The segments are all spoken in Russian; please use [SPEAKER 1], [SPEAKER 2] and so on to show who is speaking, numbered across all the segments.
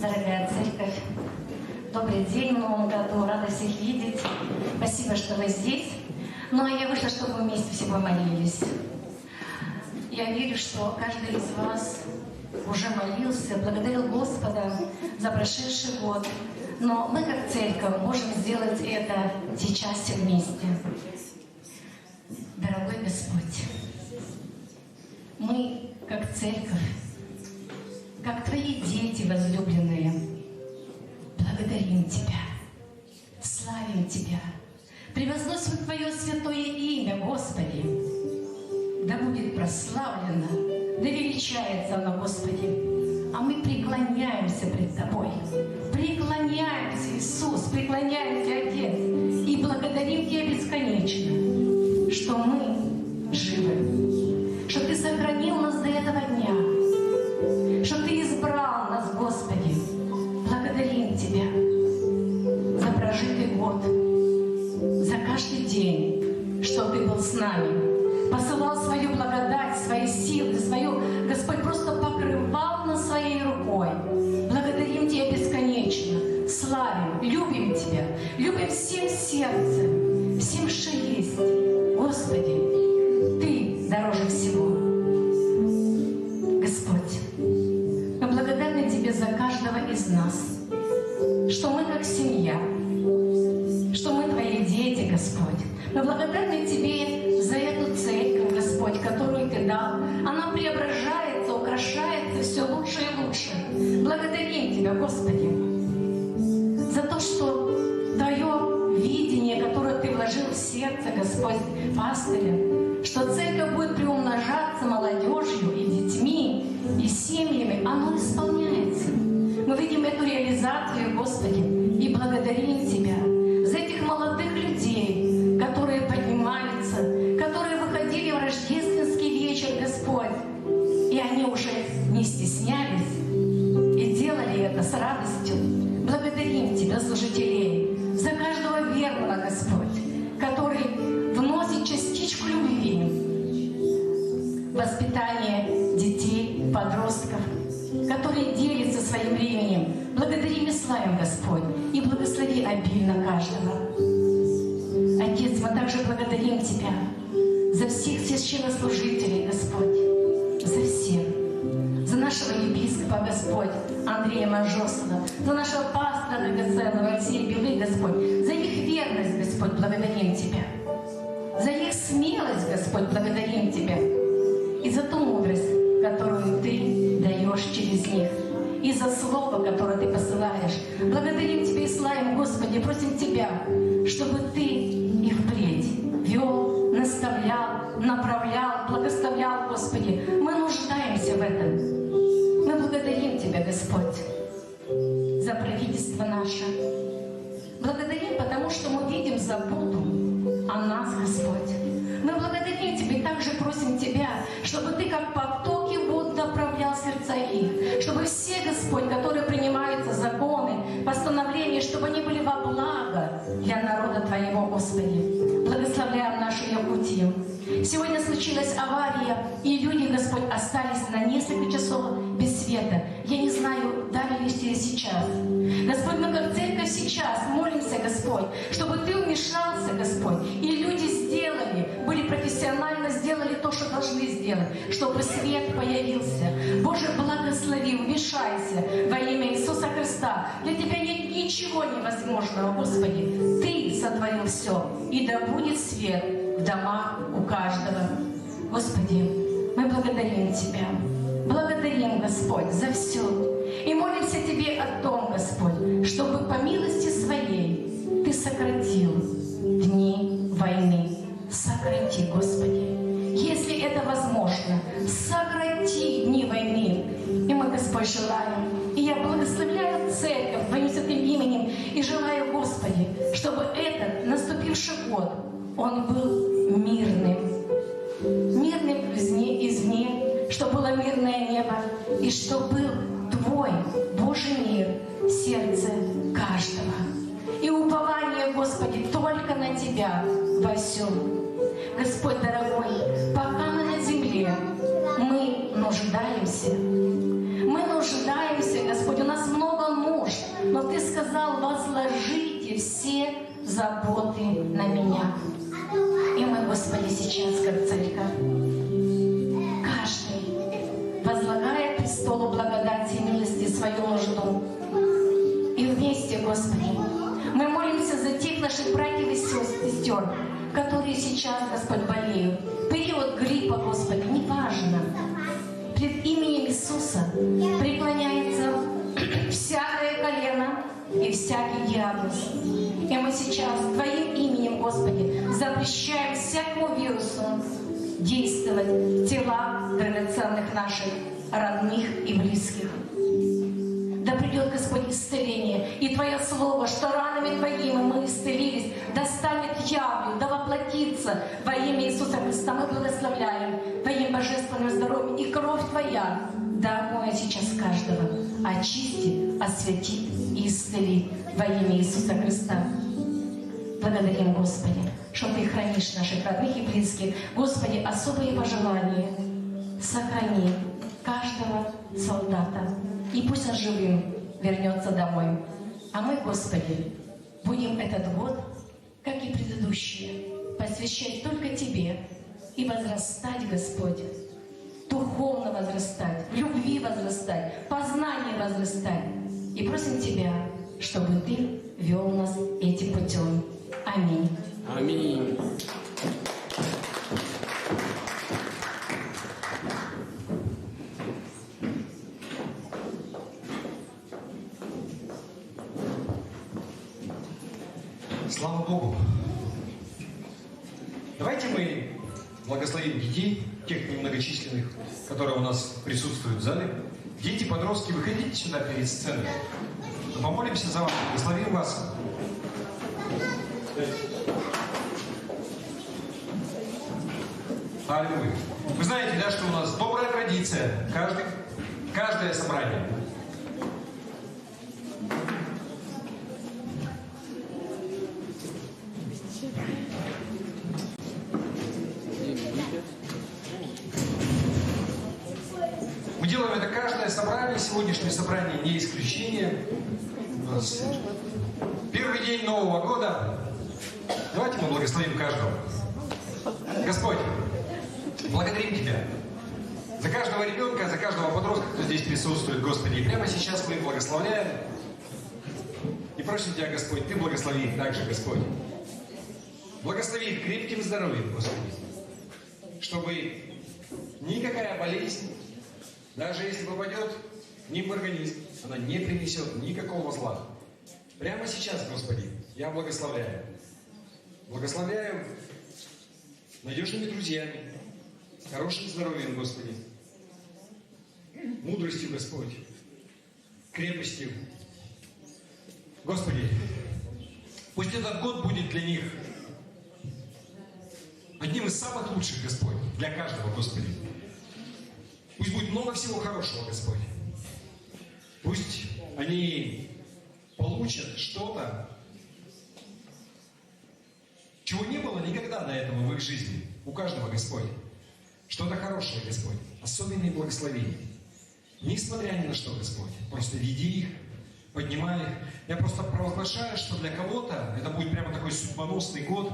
[SPEAKER 1] Дорогая церковь, добрый день в новом году, рада всех видеть. Спасибо, что вы здесь. Ну а я вышла, чтобы мы вместе все помолились. Я верю, что каждый из вас уже молился, благодарил Господа за прошедший год. Но мы, как церковь, можем сделать это сейчас все вместе. Дорогой Господь, мы, как церковь, как Твои дети возлюбленные, благодарим Тебя, славим Тебя, превозносим Твое святое имя, Господи. Да будет прославлено, да величается оно, Господи. А мы преклоняемся пред Тобой, преклоняемся, Иисус, преклоняемся, Отец, и благодарим Тебя бесконечно, что мы живы, что Ты сохранил нас до этого дня, что Ты избрал нас, Господи. Благодарим Тебя за прожитый год, за каждый день, что Ты был с нами, посылал свою благодать, свои силы, свою, Господь, просто покрывал нас своей рукой. Благодарим Тебя бесконечно, славим, любим Тебя, любим всем сердцем, всем, что есть. Господи, Ты дороже всего. Господь, мы благодарны Тебе за каждого из нас, что мы как семья, что мы Твои дети, Господь. Мы благодарны Тебе за эту церковь, Господь, которую Ты дал. Она преображается, украшается все лучше и лучше. Благодарим Тебя, Господи, за то, что Твое видение, которое Ты вложил в сердце, Господь, пастыря, что церковь будет приумножаться молодежью и детьми, и семьями, оно исполняется. Мы видим эту реализацию, Господи, и благодарим Тебя за этих молодых людей, которые поднимаются, которые выходили в рождественский вечер, Господь, и они уже не стеснялись и делали это с радостью. Благодарим Тебя, служителей, за каждого верного, Господь, который вносит частичку любви в воспитание детей, подростков, которые делятся своим временем. Благодарим и славим, Господь, и благослови обильно каждого. Отец, мы также благодарим Тебя за всех священнослужителей, Господь, за всех. За нашего епископа, Господь, Андрея Мажосова, за нашего пастора драгоценного Алексея Белы, Господь, за их верность, Господь, благодарим Тебя. За их смелость, Господь, благодарим Тебя. И за ту мудрость, которую Ты даешь через них, и за слово, которое Ты посылаешь. Благодарим Тебя и славим, Господи, просим Тебя, чтобы Ты и впредь вел, наставлял, направлял, благословлял, Господи. Мы нуждаемся в этом. Мы благодарим Тебя, Господь, за правительство наше. Благодарим, потому что мы видим заботу о нас, Господь. Мы благодарим Тебя и также просим Тебя, чтобы Ты как потоки вод направлял сердца их, чтобы все, Господь, которые принимаются законы, постановления, чтобы они были во благо для народа Твоего, Господи. Благословляем нашу Якутию. Сегодня случилась авария, и люди, Господь, остались на несколько часов без света. Я не знаю, дали ли тебе сейчас. Господь, мы как церковь сейчас молимся, Господь, чтобы Ты вмешался, Господь, и люди сделали, были профессионально, сделали то, что должны сделать, чтобы свет появился. Боже, благослови, вмешайся во имя Иисуса Христа. Для Тебя нет ничего невозможного, Господи. Ты сотворил все, и да будет свет в домах у каждого. Господи, мы благодарим Тебя. Благодарим, Господь, за все. И молимся Тебе о том, Господь, чтобы по милости Своей Ты сократил дни войны. Сократи, Господи. Если это возможно, сократи дни войны. И мы, Господь, желаем. И я благословляю церковь Твоим святым именем и желаю, Господи, чтобы этот наступивший год, он был мирным. Мирным извне, чтобы было мирное небо, и чтобы был Твой Божий мир в сердце каждого. И упование, Господи, только на Тебя во всем. Господь дорогой, пока мы на земле, мы нуждаемся. Мы нуждаемся, Господь, у нас много Но Ты сказал: возложите все заботы на Меня. И мы, Господи, сейчас, как церковь, каждый возлагает престолу благодати и милости свою нужду. И вместе, Господи, мы молимся за тех наших братьев и сестер, которые сейчас, Господь, болеют. Период гриппа, Господи, неважно. Пред именем Иисуса преклоняется всякое колено и всякий диагноз. И мы сейчас Твоим именем, Господи, запрещаем всякому вирусу действовать в телах драгоценных наших родных и близких. Да придет, Господь, исцеление, и Твое Слово, что ранами Твоими мы исцелились, да станет явью, да воплотится во имя Иисуса Христа. Мы благословляем Твоим божественным здоровьем, и кровь Твоя да омоет сейчас каждого, очистит, осветит и исцелит во имя Иисуса Христа. Благодарим, Господи, что Ты хранишь наших родных и близких. Господи, особые пожелания сохрани каждого солдата, и пусть он живым вернется домой. А мы, Господи, будем этот год, как и предыдущие, посвящать только Тебе и возрастать, Господь, духовно возрастать, в любви возрастать, в познании возрастать. И просим Тебя, чтобы Ты вел нас этим путем. Аминь.
[SPEAKER 2] Аминь.
[SPEAKER 3] Слава Богу! Давайте мы благословим детей, тех немногочисленных, которые у нас присутствуют в зале. Дети, подростки, выходите сюда перед сценой. Помолимся за вас, благословим вас. Аллилуйя. Вы знаете, да, что у нас добрая традиция. Каждое собрание. Мы делаем это каждое собрание. Сегодняшнее собрание не исключение. У нас первый день Нового года. Давайте мы благословим каждого. Господь, благодарим Тебя за каждого ребенка, за каждого подростка, кто здесь присутствует, Господи. И прямо сейчас мы благословляем и просим Тебя, Господь, Ты благослови их также, Господь. Благослови их крепким здоровьем, Господи, чтобы никакая болезнь, даже если попадет к ним в организм, она не принесет никакого зла. Прямо сейчас, Господи, я благословляю. Благословляю надежными друзьями, хорошим здоровьем, Господи, мудростью, Господь, крепостью. Господи, пусть этот год будет для них одним из самых лучших, Господь, для каждого, Господи. Пусть будет много всего хорошего, Господь. Пусть они получат что-то, чего не было никогда до этого в их жизни. У каждого, Господь. Что-то хорошее, Господь. Особенные благословения. Несмотря ни на что, Господь. Просто веди их, поднимай их. Я просто провозглашаю, что для кого-то это будет прямо такой судьбоносный год.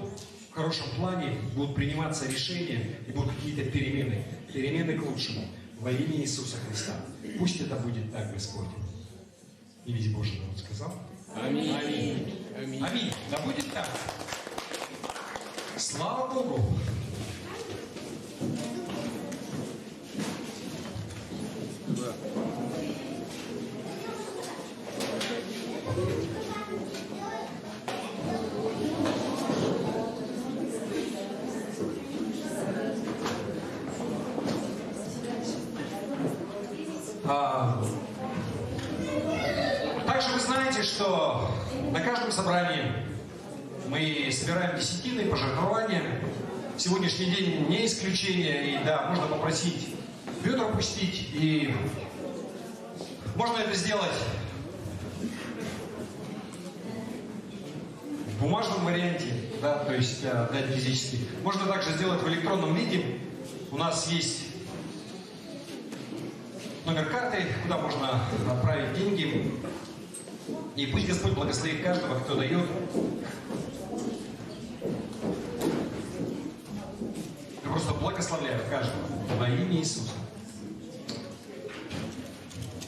[SPEAKER 3] В хорошем плане будут приниматься решения и будут какие-то перемены. Перемены к лучшему. Во имя Иисуса Христа. Пусть это будет так, Господь. И ведь Божий народ сказал.
[SPEAKER 2] Аминь. Аминь.
[SPEAKER 3] Аминь. Аминь. Да будет так. Слава Богу! Также вы знаете, что на каждом собрании мы собираем десятины, пожертвования. Сегодняшний день не исключение. И да, можно попросить ведра пустить. И можно это сделать в бумажном варианте, да, то есть дать физически. Можно также сделать в электронном виде. У нас есть номер карты, куда можно отправить деньги. И пусть Господь благословит каждого, кто дает. Я просто благословляю каждого во имя Иисуса.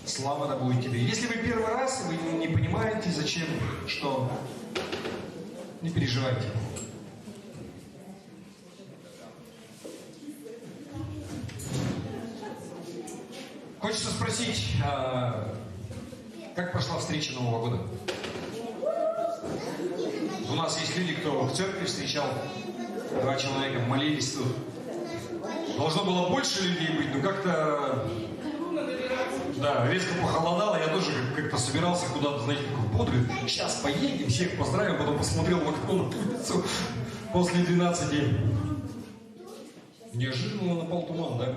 [SPEAKER 3] Слава да будет тебе. Если вы первый раз, и вы не понимаете, зачем, что, не переживайте. Хочется спросить, как прошла встреча Нового года? У нас есть люди, кто в церкви встречал, 2 человека молились тут. Должно было больше людей быть, но как-то, да, резко похолодало, я тоже как-то собирался куда-то, знаете, такой бодрый. Сейчас поедем, всех поздравим, потом посмотрел в окно на улицу после 12 дней. Неожиданно напал туман, да?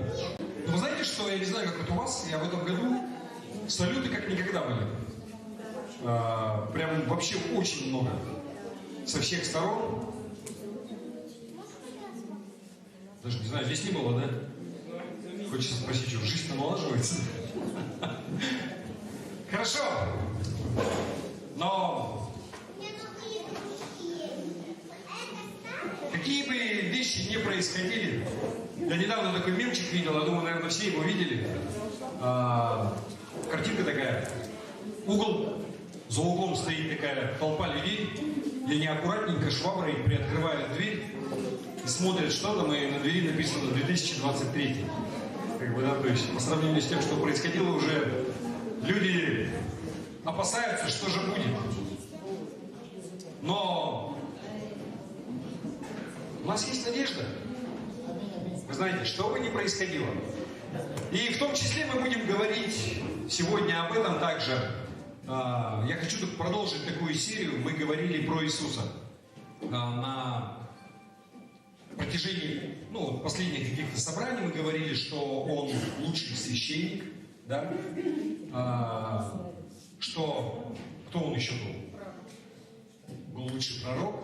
[SPEAKER 3] Но вы знаете, что, я не знаю, как это у вас, я в этом году салюты как никогда были. Прям вообще очень много. Со всех сторон. Даже не знаю, здесь не было, да? Хочется спросить, что жизнь налаживается? Хорошо. Но какие бы вещи не происходили, я недавно такой мемчик видел, я думаю, наверное, все его видели. Картинка такая. За углом стоит такая толпа людей, и они аккуратненько шваброй приоткрывают дверь и смотрят, что там, и на двери написано 2023. Как бы, да, то есть по сравнению с тем, что происходило уже, люди опасаются, что же будет. Но у нас есть надежда. Вы знаете, что бы ни происходило. И в том числе мы будем говорить сегодня об этом также. Я хочу только продолжить такую серию. Мы говорили про Иисуса на протяжении последних каких-то собраний. Мы говорили, что Он лучший священник, да? Что кто Он еще был? Был лучший пророк.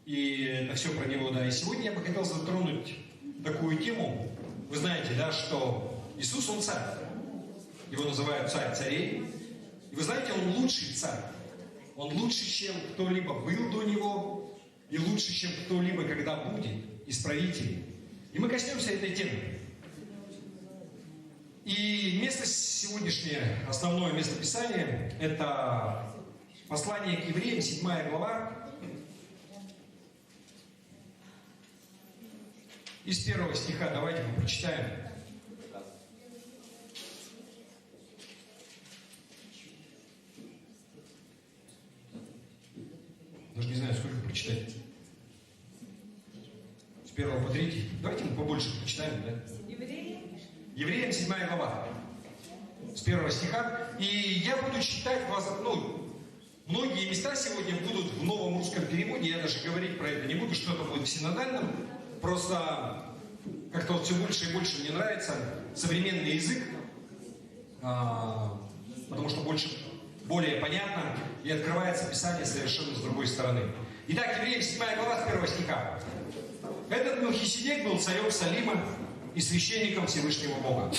[SPEAKER 3] И это все про Него, да. И сегодня я бы хотел затронуть такую тему. Вы знаете, да, что Иисус, Он царь. Его называют царь царей. И вы знаете, Он лучший царь. Он лучше, чем кто-либо был до Него, и лучше, чем кто-либо когда будет из правителей. И мы коснемся этой темы. И место сегодняшнее, основное место Писания, это послание к Евреям, 7 глава. Из 1 стиха давайте мы прочитаем. Даже не знаю, сколько прочитать. С 1 по 3. Давайте мы побольше прочитаем, да? Евреям 7 глава. С 1 стиха. И я буду читать вас, многие места сегодня будут в новом русском переводе. Я даже говорить про это не буду, что это будет в синодальном. Просто как-то вот все больше и больше мне нравится современный язык. Потому что более понятно и открывается Писание совершенно с другой стороны. Итак, Евреям 7 глава с 1 стиха. Этот Мелхиседек был царем Салима и священником Всевышнего Бога.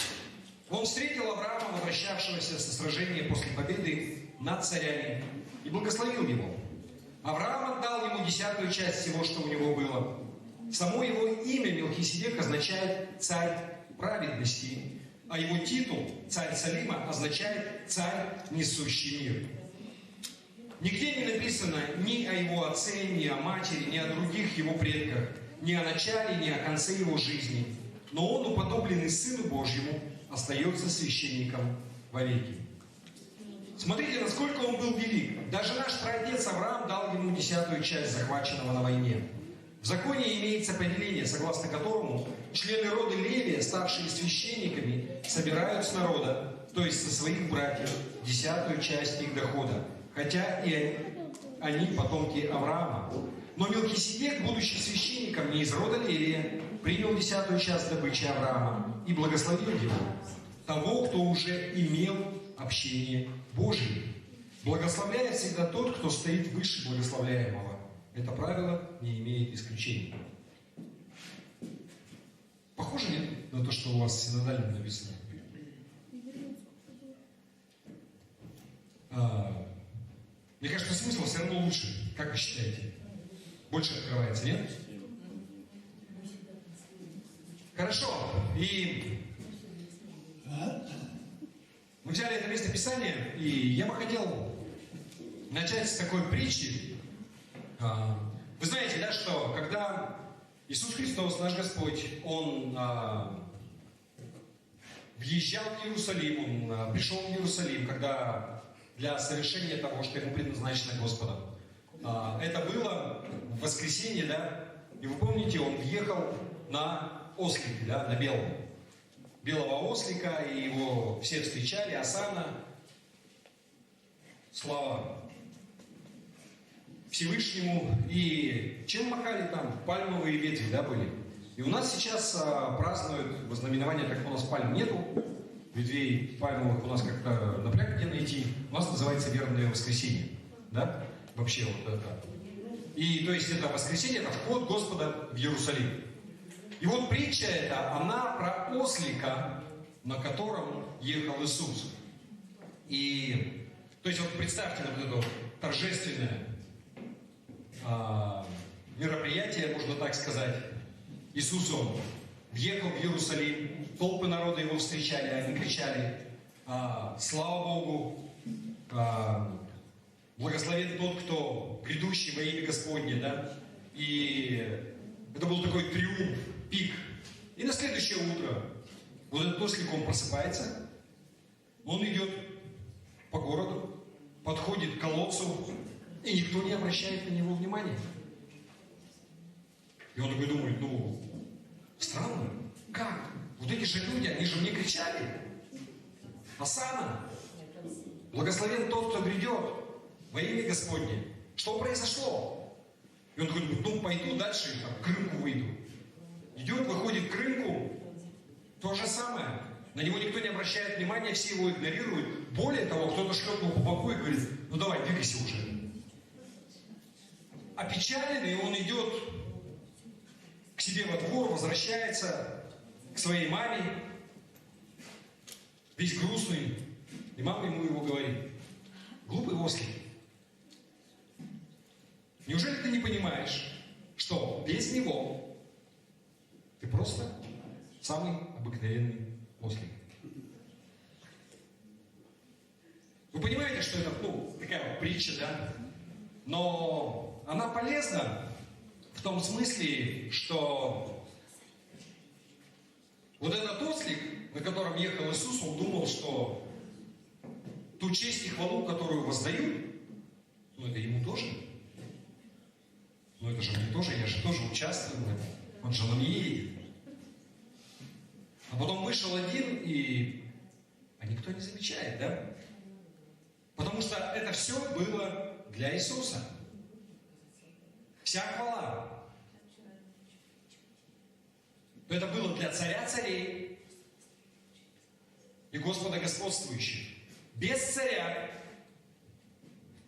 [SPEAKER 3] Он встретил Авраама, возвращавшегося со сражения после победы над царями, и благословил его. Авраам отдал ему 10-ю часть всего, что у него было. Само его имя Мелхиседек означает «царь праведности», а его титул «царь Салима» означает «царь, несущий мир». Нигде не написано ни о его отце, ни о матери, ни о других его предках, ни о начале, ни о конце его жизни. Но он, уподобленный Сыну Божьему, остается священником вовеки. Смотрите, насколько он был велик. Даже наш праотец Авраам дал ему 10-ю часть захваченного на войне. В законе имеется повеление, согласно которому члены рода Левия, ставшие священниками, собирают с народа, то есть со своих братьев, 10-ю часть их дохода, хотя и они потомки Авраама. Но Мелхиседек, будучи священником не из рода Левия, принял 10-ю часть добычи Авраама и благословил его, того, кто уже имел общение Божие. Благословляет всегда тот, кто стоит выше благословляемого. Это правило не имеет исключений. Похоже, нет, на то, что у вас в синодальном написано? Мне кажется, смысл все равно лучше. Как вы считаете? Больше открывается, нет? Хорошо. И мы взяли это место Писания, и я бы хотел начать с такой притчи. Вы знаете, да, что когда Иисус Христос, наш Господь, Он въезжал в Иерусалим, Он пришел в Иерусалим, когда для совершения того, что Ему предназначено Господом. Это было в воскресенье, да, и вы помните, Он въехал на ослике, да, на белого ослика, и его все встречали, осанна, слава Всевышнему. И чем махали там? Пальмовые ветви, да, были. И у нас сейчас празднуют вознаменование, так как у нас пальм нету, ветвей пальмовых у нас как-то напряг где найти. У нас называется вербное воскресенье, да, вообще вот это. И то есть это воскресенье, это вход Господа в Иерусалим. И вот притча эта, она про ослика, на котором ехал Иисус. И, то есть вот представьте вот это торжественное мероприятие, можно так сказать. Иисус, Он въехал в Иерусалим, толпы народа Его встречали, они кричали: слава Богу, благословен тот, кто грядущий во имя Господне, да? И это был такой триумф, пик. И на следующее утро вот этот ослик, он просыпается, он идет по городу, подходит к колодцу, и никто не обращает на него внимания. И он такой думает, ну, странно, как? Вот эти же люди, они же мне кричали: Осанна, благословен тот, кто грядет во имя Господне. Что произошло? И он такой думает, ну, пойду дальше, там, к рынку выйду. Идет, выходит к рынку, то же самое. На него никто не обращает внимания, все его игнорируют. Более того, кто-то шлепнул по боку и говорит, ну давай, двигайся уже. Опечаленный, он идет к себе во двор, возвращается к своей маме, весь грустный. И мама ему его говорит: глупый ослик, неужели ты не понимаешь, что без него ты просто самый обыкновенный ослик? Вы понимаете, что это, ну, такая вот притча, да? Но она полезна в том смысле, что вот этот ослик, на котором ехал Иисус, он думал, что ту честь и хвалу, которую воздают, ну это ему тоже. Ну это же мне тоже, я же тоже участвую в этом. Он же на мне едет. А потом вышел один, а никто не замечает, да? Потому что это все было для Иисуса. Вся хвала. Но это было для царя царей и Господа господствующих. Без царя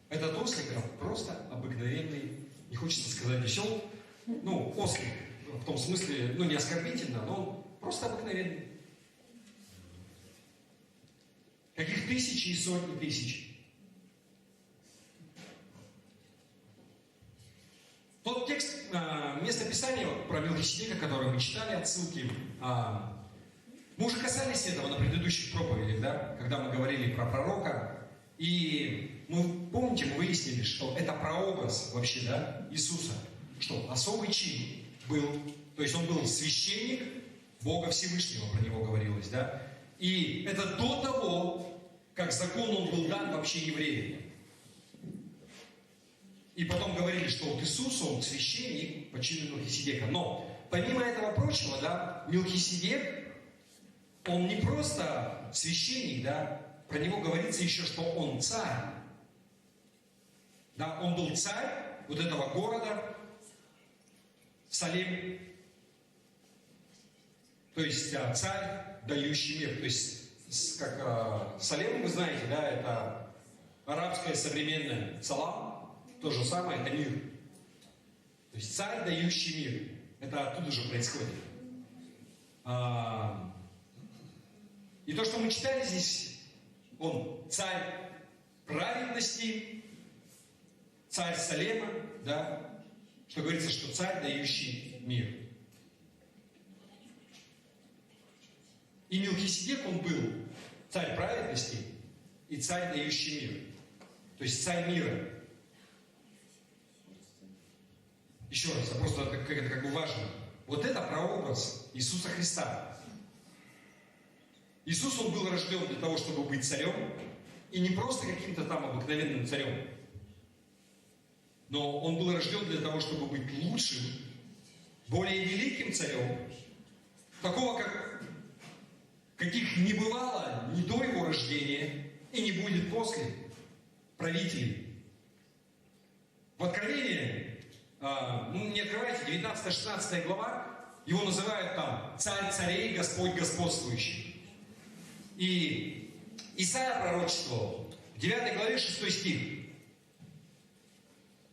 [SPEAKER 3] этот ослик просто обыкновенный, не хочется сказать веселый, ну, ослик, в том смысле, ну, не оскорбительно, но он просто обыкновенный. Каких тысячи и сотни тысяч. Тот текст, место Писания вот, про Мелхиседека, который мы читали, отсылки, мы уже касались этого на предыдущих проповедях, да, когда мы говорили про пророка. И, ну, помните, мы выяснили, что это прообраз вообще, да, Иисуса. Что особый чин был, то есть он был священник Бога Всевышнего, про него говорилось, да. И это до того, как закон он был дан вообще евреям. И потом говорили, что вот Иисус, он священник по чину Мелхиседека. Но, помимо этого прочего, да, Мелхиседек, он не просто священник, да, про него говорится еще, что он царь. Да, он был царь вот этого города, Салем. То есть царь, дающий мир. То есть, как Салем, вы знаете, да, это арабское современное Салам. То же самое, это мир. То есть царь, дающий мир. Это оттуда же происходит. И то, что мы читали здесь, он царь праведности, царь Салема, да, что говорится, что царь, дающий мир. И Мелхиседек, он был царь праведности и царь, дающий мир. То есть царь мира. Еще раз, просто это как бы важно. Вот это прообраз Иисуса Христа. Иисус, он был рожден для того, чтобы быть царем, и не просто каким-то там обыкновенным царем, но он был рожден для того, чтобы быть лучшим, более великим царем, такого, каких не бывало ни до его рождения и не будет после правителей. В Откровении, не открывайте, 19-16 глава, его называют там царь царей, Господь господствующий. И Исаия пророчествовал в 9 главе 6 стих.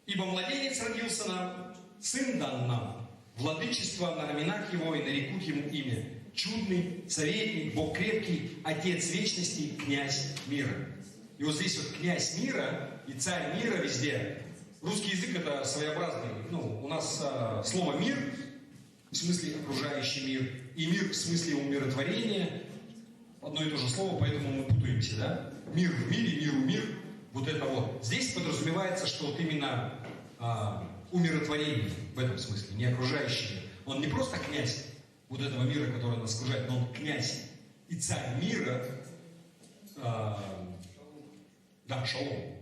[SPEAKER 3] «Ибо младенец родился нам, сын дан нам, владычество на раменах его, и нарекут ему имя. Чудный, советник, Бог крепкий, Отец вечности, князь мира». И вот здесь вот князь мира и царь мира везде. Русский язык это своеобразный. У нас слово «мир» в смысле окружающий мир, и мир в смысле умиротворения. Одно и то же слово, поэтому мы путаемся, да? Мир в мире, миру мир. Вот это вот. Здесь подразумевается, что вот именно умиротворение в этом смысле, не окружающий мир. Он не просто князь вот этого мира, который нас окружает, но он князь и царь мира. Да, шалом.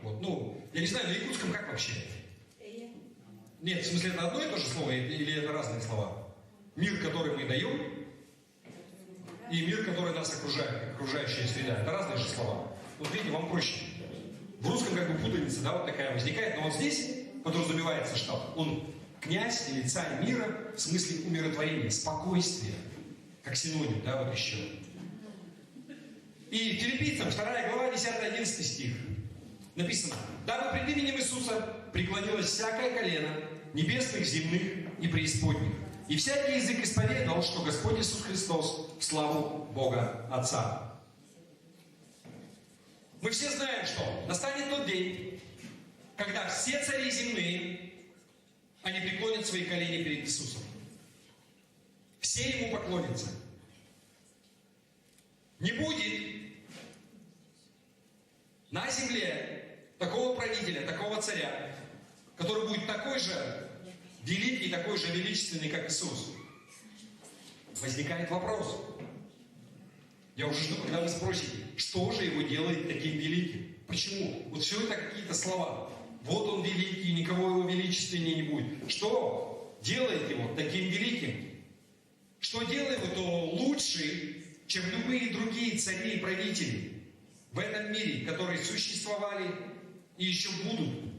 [SPEAKER 3] Вот, я не знаю, на якутском как вообще? Нет, в смысле, это одно и то же слово или это разные слова? Мир, который мы даем, и мир, который нас окружает, окружающая среда. Это разные же слова. Вот видите, вам проще. В русском как бы путаница, да, вот такая возникает. Но вот здесь подразумевается, что он князь или царь мира в смысле умиротворения, спокойствия. Как синоним, да, вот еще. И Филиппийцам 2 глава 10-11 стих. Написано: «Дабы пред именем Иисуса преклонилось всякое колено, небесных, земных и преисподних, и всякий язык исповедовал, что Господь Иисус Христос в славу Бога Отца». Мы все знаем, что настанет тот день, когда все цари земные, они преклонят свои колени перед Иисусом. Все Ему поклонятся. Не будет на земле такого правителя, такого царя, который будет такой же великий, такой же величественный, как Иисус. Возникает вопрос. Я уже жду, когда вы спросите, что же его делает таким великим? Почему? Вот все это какие-то слова. Вот он великий, никого его величественнее не будет. Что делает его таким великим? Что делает его лучше, чем любые другие цари и правители в этом мире, которые существовали и еще будут?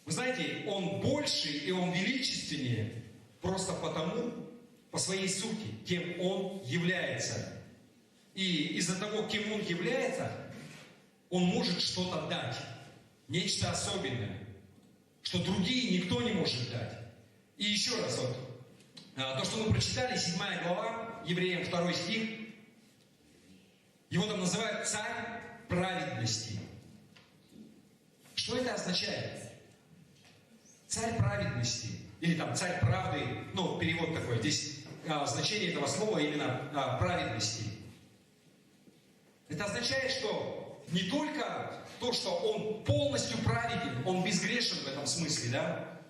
[SPEAKER 3] Вы знаете, он больше и он величественнее просто потому, по своей сути, кем он является. И из-за того, кем он является, он может что-то дать. Нечто особенное, что другие никто не может дать. И еще раз вот, то, что мы прочитали, 7 глава, Евреям 2 стих, его там называют царь праведности. Что это означает? Царь праведности, или там царь правды, перевод такой, здесь значение этого слова именно праведности. Это означает, что не только то, что он полностью праведен, он безгрешен в этом смысле, да?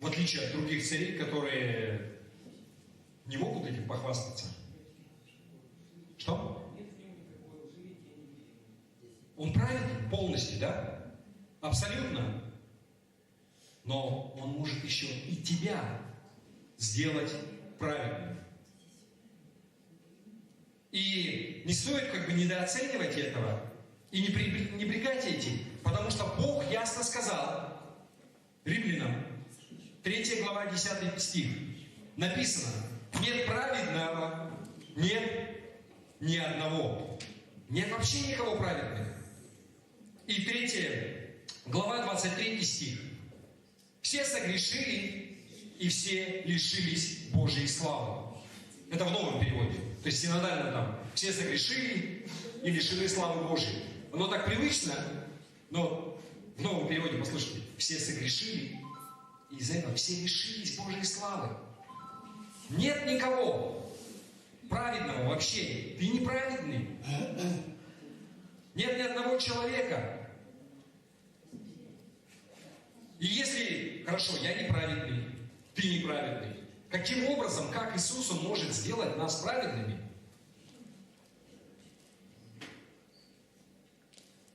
[SPEAKER 3] В отличие от других царей, которые не могут этим похвастаться. Что? Он праведен полностью, да? Абсолютно. Но он может еще и тебя сделать праведным. И не стоит недооценивать этого и не пренебрегать этим, потому что Бог ясно сказал Римлянам, 3 глава 10 стих, написано: нет праведного, нет ни одного. Нет вообще никого праведных. И 3 глава 23 стих. Все согрешили и все лишились Божьей славы. Это в новом переводе. То есть синодально там: все согрешили и лишены славы Божьей. Оно так привычно, но в новом переводе, послушайте, все согрешили, и из-за этого все лишились Божьей славы. Нет никого праведного вообще. Ты неправедный. Нет ни одного человека. И если, хорошо, я неправедный, ты неправедный, каким образом, как Иисус, Он может сделать нас праведными?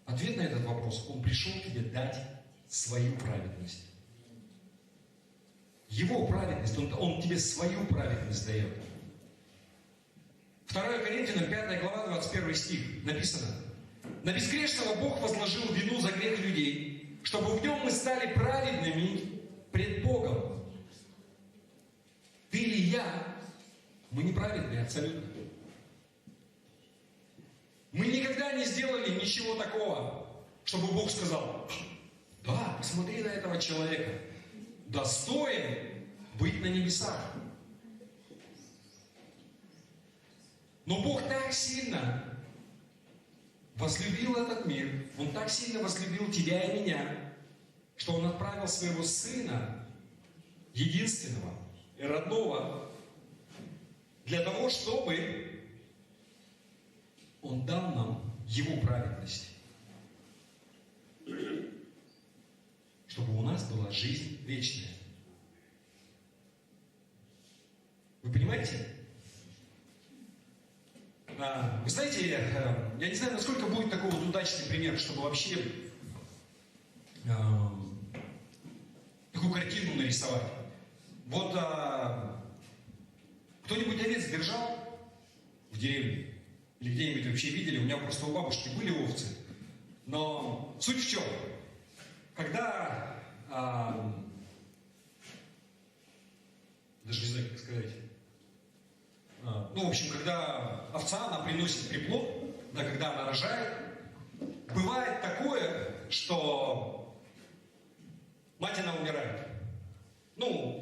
[SPEAKER 3] Ответ на этот вопрос: Он пришел тебе дать свою праведность. Его праведность, Он тебе свою праведность дает. 2 Коринфянам 5 глава 21 стих написано: «На безгрешного Бог возложил вину за грех людей, чтобы в нем мы стали праведными пред Богом». Ты или я, мы неправедные абсолютно. Мы никогда не сделали ничего такого, чтобы Бог сказал: да, посмотри на этого человека, достоин быть на небесах. Но Бог так сильно возлюбил этот мир, Он так сильно возлюбил тебя и меня, что Он отправил своего Сына, единственного и родного, для того, чтобы Он дал нам Его праведность. Чтобы у нас была жизнь вечная. Вы понимаете? Вы знаете, я не знаю, насколько будет такой вот удачный пример, чтобы вообще такую картину нарисовать. Вот кто-нибудь овец держал в деревне? Или где-нибудь вообще видели? У меня просто у бабушки были овцы. Но суть в чем? Когда, даже не знаю, как сказать, в общем, когда овца, она приносит приплод, да, когда она рожает, бывает такое, что мать, она умирает.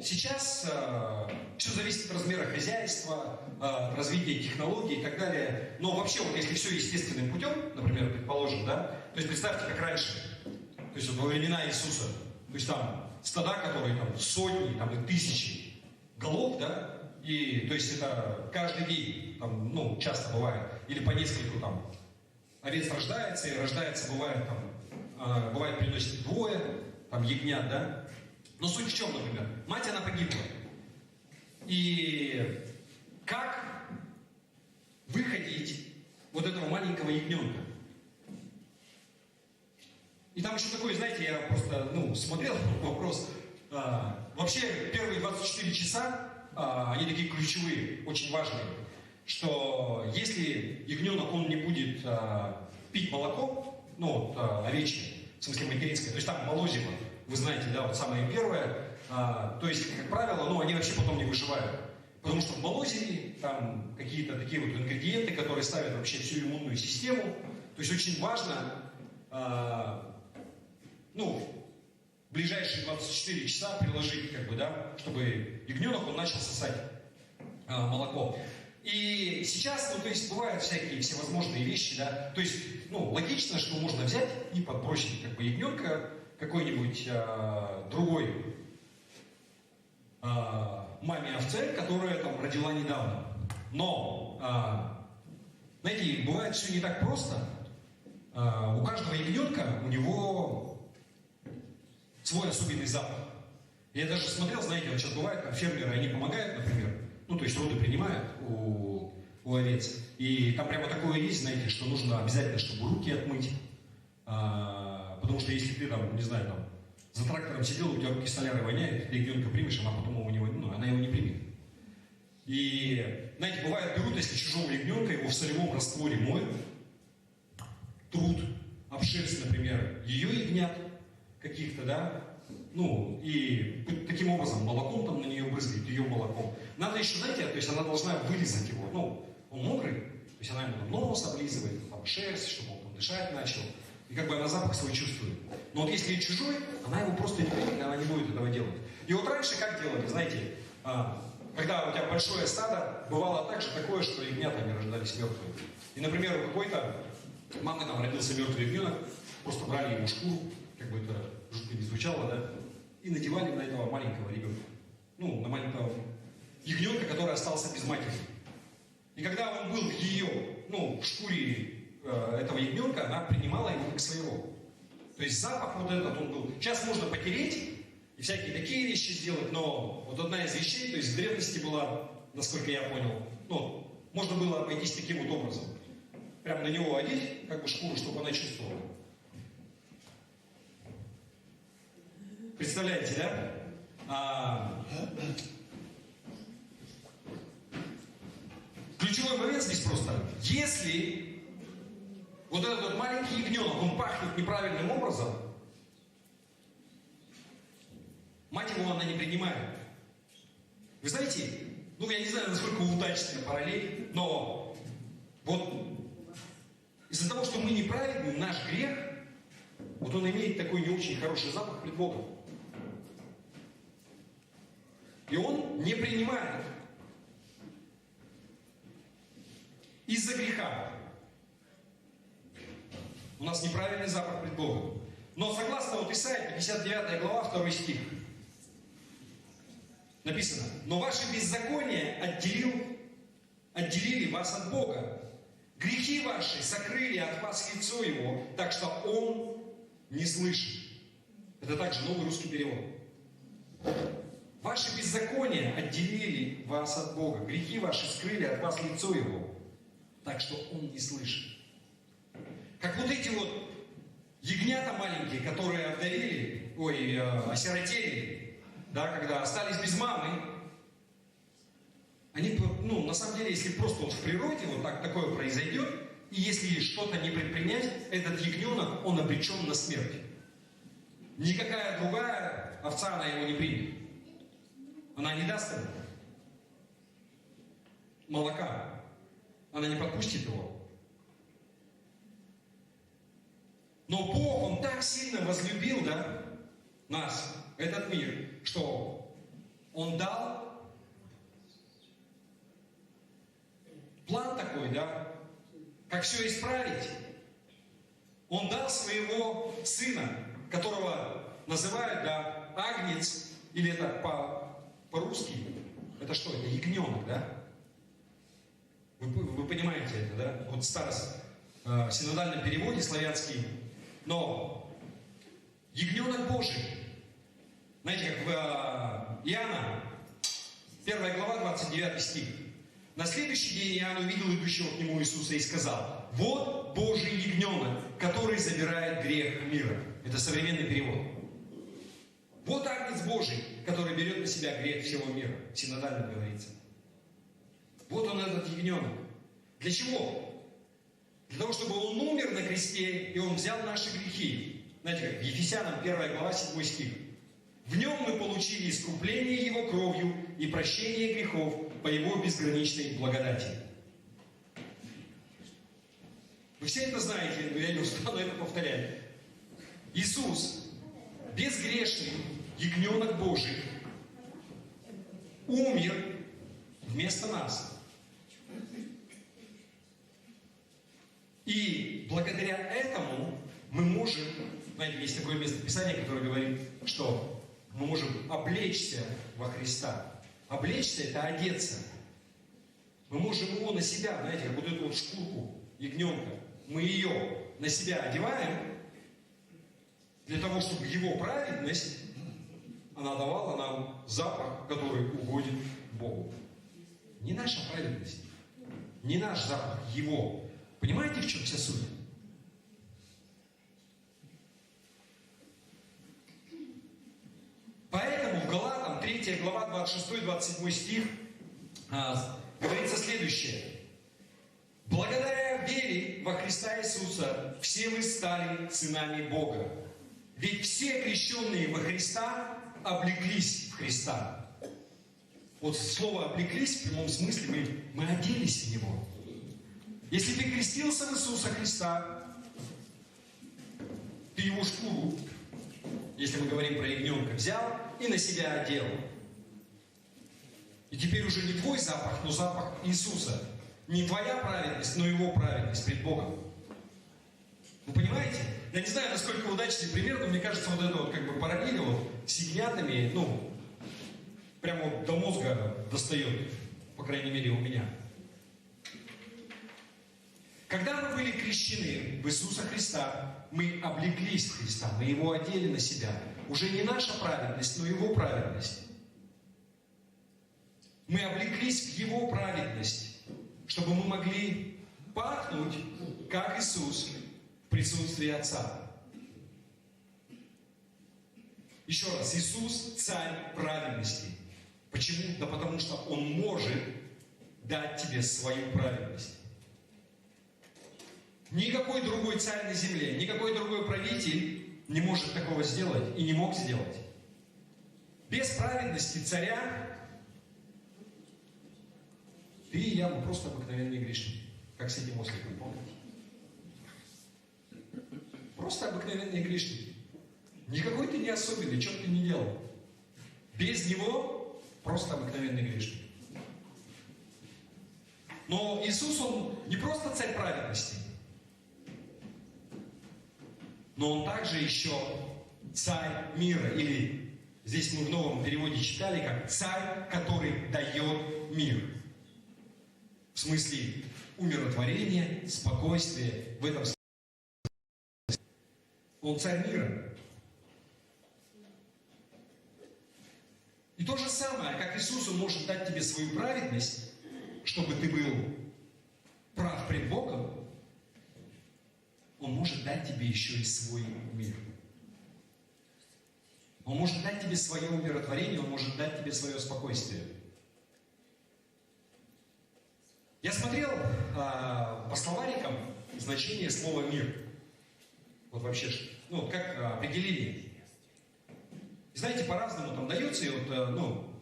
[SPEAKER 3] Сейчас все зависит от размера хозяйства, от развития технологий и так далее. Но вообще, вот если все естественным путем, например, предположим, да, то есть представьте, как раньше, то есть вот во времена Иисуса, то есть там стада, которые там сотни, там и тысячи голов, да, и то есть это каждый день, там, часто бывает, или по нескольку там овец рождается, и рождается, бывает там, бывает приносит двое, там ягнят, да. Но суть в чем, например, мать, она погибла. И как выходить вот этого маленького ягненка? И там еще такой, знаете, я просто, смотрел вопрос. Вообще, первые 24 часа, они такие ключевые, очень важные. Что если ягненок, он не будет пить молоко, овечье, в смысле материнское, то есть там молозиво, вы знаете, да, вот самое первое, то есть, как правило, они вообще потом не выживают. Потому что в молозиве там какие-то такие вот ингредиенты, которые ставят вообще всю иммунную систему. То есть очень важно, в ближайшие 24 часа приложить, чтобы ягненок, он начал сосать молоко. И сейчас, то есть, бывают всякие всевозможные вещи, да, то есть, логично, что можно взять и подбросить, ягненка какой-нибудь другой маме овце, которая там родила недавно. Но, знаете, бывает все не так просто. У каждого ягненка, у него свой особенный запах. Я даже смотрел, знаете, вот сейчас бывает, там фермеры, они помогают, например, то есть роды принимают у овец. И там прямо такое есть, знаете, что нужно обязательно, чтобы руки отмыть. Потому что если ты там, не знаю, там, за трактором сидел, у тебя руки солярой воняют, ты ягненка примешь, она потом она его не примет. И, знаете, бывает, берут, если чужого ягненка, его в солевом растворе моют, трут об шерсть, например, ее ягнят каких-то, да, и таким образом молоком там на нее брызгает, ее молоком. Надо еще, знаете, то есть она должна вылизать его, он мокрый, то есть она ему там нос облизывает, там шерсть, чтобы он там дышать начал. И она запах свой чувствует. Но вот если чужой, она его просто она не будет этого делать. И вот раньше как делали, знаете, когда у тебя большое стадо, бывало также такое, что ягнята не рождались мертвые. И, например, у какой-то мамы там родился мертвый ягненок, просто брали его шкуру, как бы это жутко не звучало, да, и надевали на этого маленького ребенка. Ну, на маленького ягненка, который остался без матери. И когда он был в ее, ну, в шкуре этого ягненка, она принимала его как своего. То есть запах вот этот он был. Сейчас можно потереть и всякие такие вещи сделать, но вот одна из вещей, то есть в древности была, насколько я понял, ну, можно было обойтись таким вот образом. Прям на него одеть, как бы шкуру, чтобы она чувствовала. Представляете, да? Ключевой момент здесь просто, если вот этот вот маленький ягненок, он пахнет неправильным образом, мать его она не принимает. Вы знаете, ну я не знаю, насколько удачная параллель, но вот из-за того, что мы неправедны, наш грех, вот он имеет такой не очень хороший запах пред Богом. И он не принимает. Из-за греха. У нас неправильный запах пред Богом. Но согласно вот Исаии, 59 глава, 2 стих, написано: «Но ваши беззакония отделили вас от Бога. Грехи ваши сокрыли от вас лицо Его, так что Он не слышит». Это также новый русский перевод. Ваши беззакония отделили вас от Бога. Грехи ваши скрыли от вас лицо Его, так что Он не слышит. Как вот эти вот ягнята маленькие, которые осиротели, да, когда остались без мамы, они, ну, на самом деле, если просто вот в природе вот такое произойдет, и если что-то не предпринять, этот ягненок, он обречен на смерть. Никакая другая овца, она его не примет. Она не даст ему молока. Она не подпустит его. Но Бог, Он так сильно возлюбил, да, нас, этот мир, что Он дал план такой, да, как все исправить. Он дал своего Сына, которого называют, да, агнец, или это по-русски, это что, это ягненок, да? Вы понимаете это, да? Вот в синодальном переводе славянский, но ягненок Божий. Знаете, как в Иоанна, 1 глава, 29 стих. На следующий день Иоанн увидел идущего к нему Иисуса и сказал: «Вот Божий ягненок, который забирает грех мира». Это современный перевод. Вот агнец Божий, который берет на себя грех всего мира. Синодально говорится. Вот он, этот ягненок. Для чего? Для того, чтобы он умер на кресте, и он взял наши грехи. Знаете, как в Ефесянам 1 глава, 7 стих. В нем мы получили искупление Его кровью и прощение грехов по Его безграничной благодати. Вы все это знаете, но я не устану это повторять. Иисус, безгрешный ягненок Божий, умер вместо нас. И благодаря этому мы можем, знаете, есть такое место Писания, которое говорит, что мы можем облечься во Христа. Облечься – это одеться. Мы можем его на себя, знаете, как вот эту вот шкурку ягненка, мы ее на себя одеваем, для того, чтобы его праведность, она давала нам запах, который угодит Богу. Не наша праведность, не наш запах, его. Понимаете, в чем вся суть? Поэтому в Галатам 3 глава 26-27 стих говорится следующее. Благодаря вере во Христа Иисуса все вы стали сынами Бога. Ведь все крещенные во Христа облеклись в Христа. Вот слово «облеклись» в прямом смысле мы оделись в Него. Если ты крестился в Иисуса Христа, ты Его шкуру, если мы говорим про ягненка, взял и на себя одел. И теперь уже не твой запах, но запах Иисуса. Не твоя праведность, но Его праведность пред Богом. Я не знаю, насколько удачный пример, но мне кажется, вот это вот как бы параллель вот с ягнятами, ну, прямо вот до мозга достает, по крайней мере, у меня. Когда мы были крещены в Иисуса Христа, мы облеклись в Христа, мы Его одели на себя. Уже не наша праведность, но Его праведность. Мы облеклись в Его праведность, чтобы мы могли пахнуть, как Иисус, в присутствии Отца. Еще раз, Иисус – царь праведности. Почему? Да потому что Он может дать тебе свою праведность. Никакой другой царь на земле, никакой другой правитель не может такого сделать и не мог сделать. Без праведности царя ты и я, мы просто обыкновенные грешники. Как с этим осликом, помните? Просто обыкновенные грешники. Никакой ты не особенный, что бы ты ни делал. Без него просто обыкновенный грешник. Но Иисус, Он не просто царь праведности, но Он также еще царь мира. Или здесь мы в новом переводе читали, как царь, который дает мир. В смысле умиротворения, спокойствия. В этом смысле. Он царь мира. И то же самое, как Иисус, Он может дать тебе свою праведность, чтобы ты был прав пред Богом, Он может дать тебе еще и свой мир. Он может дать тебе свое умиротворение, Он может дать тебе свое спокойствие. Я смотрел по словарикам значение слова «мир». Вот вообще, ну, как определение. И знаете, по-разному там дается, и вот, ну,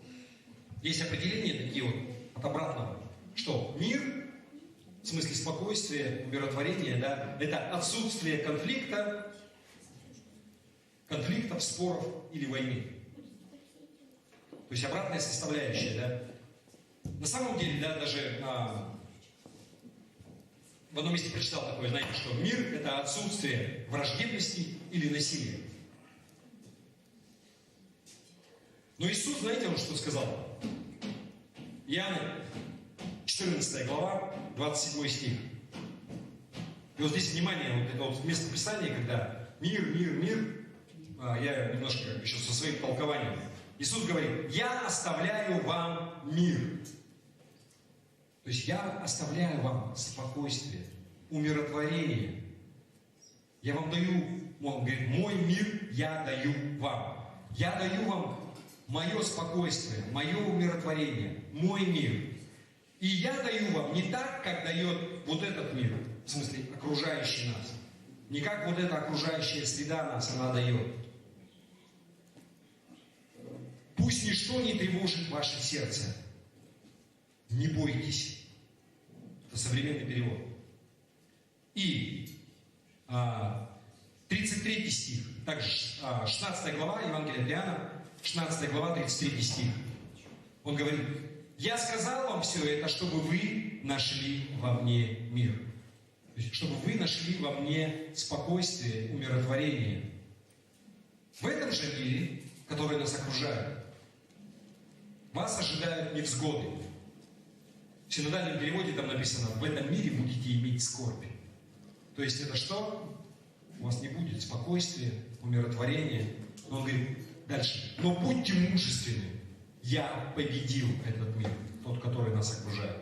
[SPEAKER 3] есть определения такие вот от обратного, что мир, в смысле спокойствия, умиротворения, да, это отсутствие конфликта, конфликтов, споров или войны. То есть обратная составляющая, да. На самом деле, да, даже в одном месте прочитал такое, знаете, что мир – это отсутствие враждебности или насилия. Но Иисус, знаете, Он что сказал? Иоанна, 14 глава, 27 стих. И вот здесь, внимание, вот это вот место Писания, когда мир, я немножко еще со своим толкованием. Иисус говорит: «Я оставляю вам мир». То есть я оставляю вам спокойствие, умиротворение. Я вам даю, Он говорит, мой мир я даю вам. Я даю вам мое спокойствие, мое умиротворение, мой мир. И я даю вам не так, как дает вот этот мир, в смысле окружающий нас. Не как вот эта окружающая среда нас, она дает. Пусть ничто не тревожит ваше сердце. Не бойтесь. Это современный перевод. И 33 стих, также 16 глава Евангелия от Иоанна, 16 глава, 33 стих. Он говорит: «Я сказал вам все это, чтобы вы нашли во мне мир». То есть, чтобы вы нашли во мне спокойствие, умиротворение. В этом же мире, который нас окружает, вас ожидают невзгоды. В синодальном переводе там написано: в этом мире будете иметь скорби. То есть это что? У вас не будет спокойствия, умиротворения. Но он говорит дальше: но будьте мужественны, я победил этот мир, тот, который нас окружает.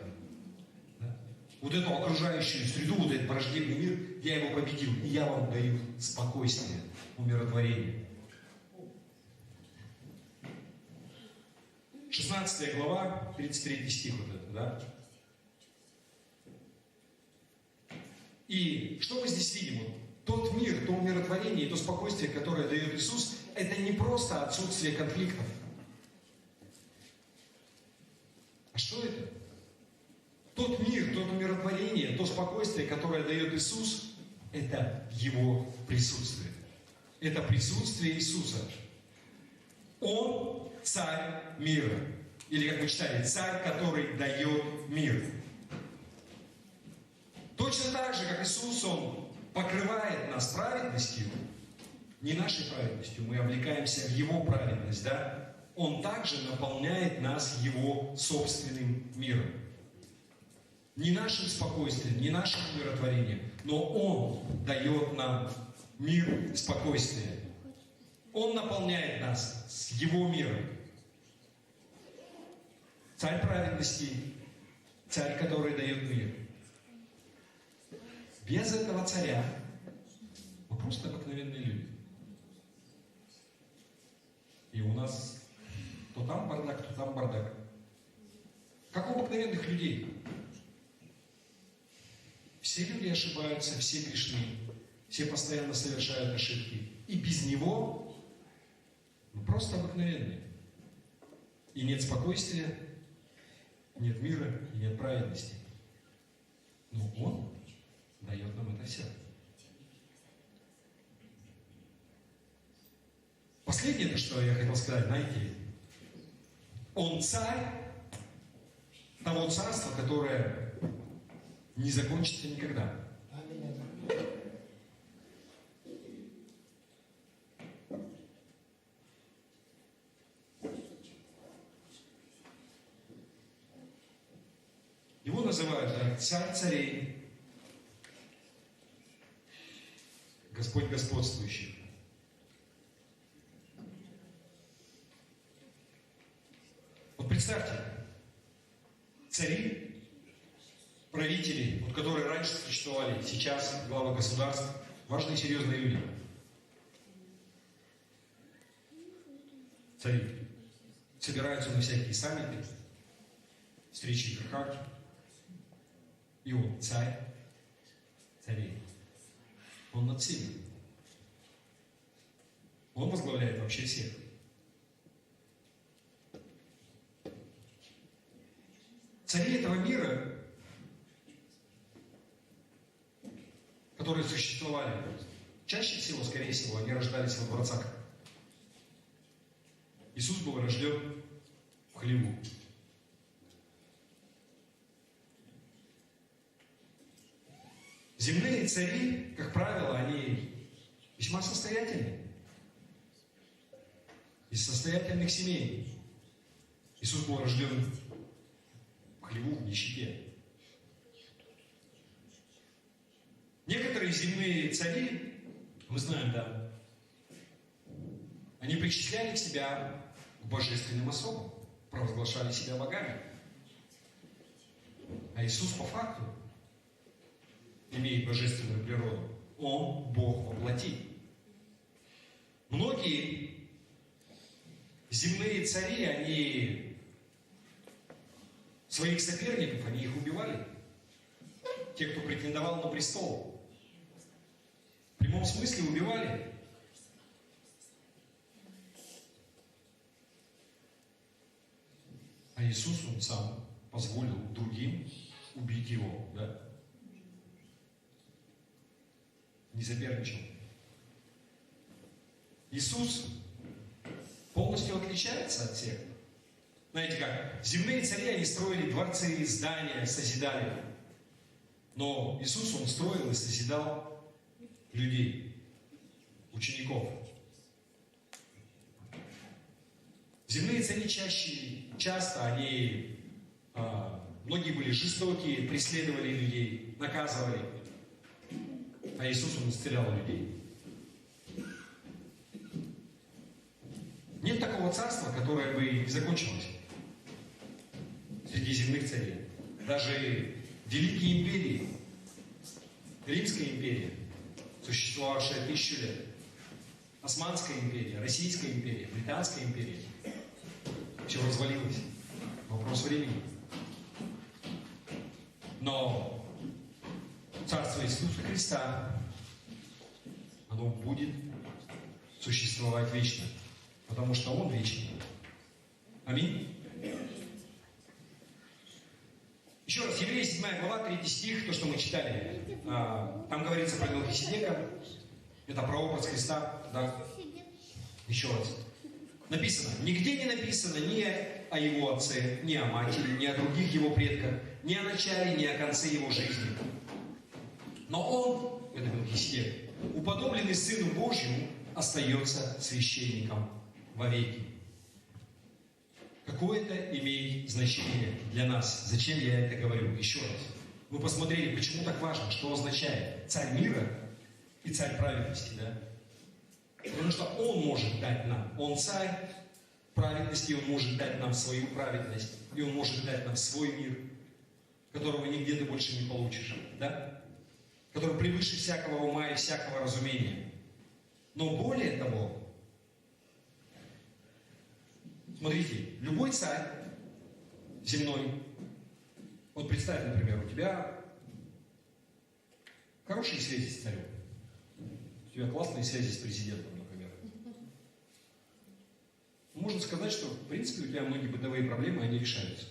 [SPEAKER 3] Да? Вот эту окружающую среду, вот этот враждебный мир, я его победил, и я вам даю спокойствие, умиротворение. 16 глава, 33 стих вот это, да? И что мы здесь видим? Вот, тот мир, то умиротворение, то спокойствие, которое дает Иисус, это не просто отсутствие конфликтов. А что это? Тот мир, то умиротворение, то спокойствие, которое дает Иисус, это Его присутствие. Это присутствие Иисуса. Он царь мира. Или, как мы читали, царь, который дает мир. Точно так же, как Иисус, Он покрывает нас нас праведностью, не нашей праведностью, мы облекаемся в Его праведность, да? Он также наполняет нас Его собственным миром. Не нашим спокойствием, не нашим умиротворением, но Он дает нам мир, спокойствие. Он наполняет нас с Его миром. Царь праведности, царь, который дает мир. Без этого царя мы просто обыкновенные люди. И у нас то там бардак, то там бардак. Как у обыкновенных людей. Все люди ошибаются, все грешны, все постоянно совершают ошибки. И без Него мы просто обыкновенные. И нет спокойствия, нет мира и нет праведности. Но Он дает нам это все. Последнее, что я хотел сказать, знаете, Он царь того царства, которое не закончится никогда. Его называют царь царей, Господь господствующий. Вот представьте, цари, правители, вот, которые раньше существовали, сейчас главы государств, важные серьезные люди. Цари собираются на всякие саммиты, встречи в верхах. И Он царь царей. Он над всеми. Он возглавляет вообще всех. Цари этого мира, которые существовали, чаще всего, скорее всего, они рождались во дворцах. Иисус был рожден в хлеву. Земные цари, как правило, они весьма состоятельны. Из состоятельных семей. Иисус был рожден в хлеву, в нищете. Некоторые земные цари, мы знаем, да, они причисляли себя к божественным особам, провозглашали себя богами. А Иисус по факту имеет божественную природу. Он Бог во плоти. Многие земные цари, они своих соперников, они их убивали. Те, кто претендовал на престол. В прямом смысле убивали. А Иисус, Он сам позволил другим убить Его. Да? Не соперничал. Иисус полностью отличается от всех. Знаете как? Земные цари, они строили дворцы, здания, созидали. Но Иисус, Он строил и созидал людей, учеников. Земные цари часто они, многие были жестокие, преследовали людей, наказывали. А Иисус, Он исцелял людей. Нет такого царства, которое бы не закончилось среди земных царей. Даже великие империи, Римская империя, существовавшая 1000 лет, Османская империя, Российская империя, Британская империя, все развалилось. Вопрос времени. Но Царство Иисуса Христа, оно будет существовать вечно, потому что Он вечный. Аминь. Еще раз, Евреи 7 глава, 3 стих, то, что мы читали. Там говорится про Мелхиседека. Это прообраз Христа. Да? Еще раз. Написано. Нигде не написано ни о Его отце, ни о матери, ни о других Его предках, ни о начале, ни о конце Его жизни. Но Он, это Мелхиседек, уподобленный Сыну Божьему, остается священником вовеки. Какое это имеет значение для нас? Зачем я это говорю? Еще раз. Мы посмотрели, почему так важно, что означает царь мира и царь праведности, да? Потому что он может дать нам, он царь праведности, он может дать нам свою праведность, и он может дать нам свой мир, которого нигде ты больше не получишь, да? Который превыше всякого ума и всякого разумения. Но более того, смотрите, любой царь земной, вот представь, например, у тебя хорошие связи с царем, у тебя классные связи с президентом, например. Можно сказать, что в принципе у тебя многие бытовые проблемы, они решаются.